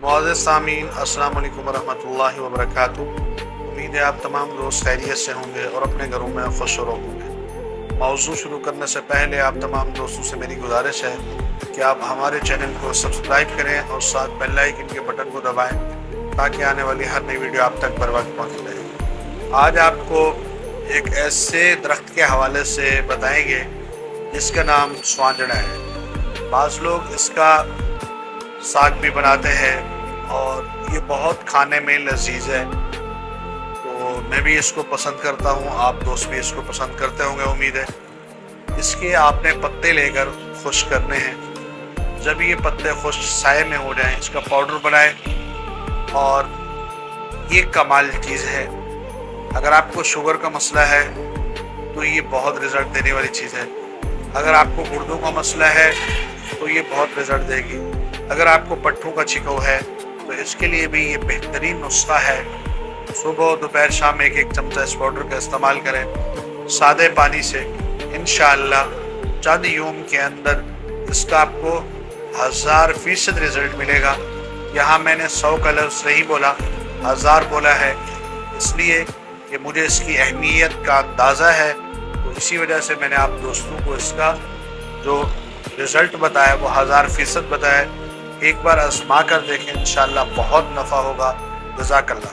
मुअज़्ज़िज़ सामीन, अस्सलाम वालेकुम वरहमतुल्लाहि वबरकातुहू। उम्मीद है आप तमाम दोस्त खैरियत से होंगे और अपने घरों में खुश होंगे। मौज़ू शुरू करने से पहले आप तमाम दोस्तों से मेरी गुजारिश है कि आप हमारे चैनल को सब्सक्राइब करें और साथ बेल आइकन के बटन को दबाएं ताकि आने वाली हर नई वीडियो आप तक बर वक्त पहुँच रहे। आज आपको एक ऐसे दरख्त के हवाले से बताएंगे जिसका नाम स्वांजड़ा है। बाज़ लोग इसका साग भी बनाते हैं और ये बहुत खाने में लजीज है, तो मैं भी इसको पसंद करता हूँ। आप दोस्त भी इसको पसंद करते होंगे उम्मीद है। इसके आपने पत्ते लेकर खुश्क करने हैं। जब ये पत्ते खुश्क साए में हो जाएं, इसका पाउडर बनाएं और ये कमाल चीज़ है। अगर आपको शुगर का मसला है तो ये बहुत रिज़ल्ट देने वाली चीज़ है। अगर आपको गुर्दों का मसला है तो ये बहुत रिज़ल्ट देगी। अगर आपको पट्ठों का छिकाव है तो इसके लिए भी ये बेहतरीन नुस्खा है। सुबह दोपहर शाम एक एक चमचा इस पाउडर का इस्तेमाल करें सादे पानी से। इंशाअल्लाह चंद यूम के अंदर इसका आपको 1000% रिज़ल्ट मिलेगा। यहाँ मैंने 100 कलर्स नहीं बोला, 1000 बोला है, इसलिए कि मुझे इसकी अहमियत का अंदाज़ा है। तो इसी वजह से मैंने आप दोस्तों को इसका जो रिज़ल्ट बताया वो 1000% बताया। एक बार आज़मा कर देखें, इंशाअल्लाह बहुत नफ़ा होगा। जज़ाकल्लाह।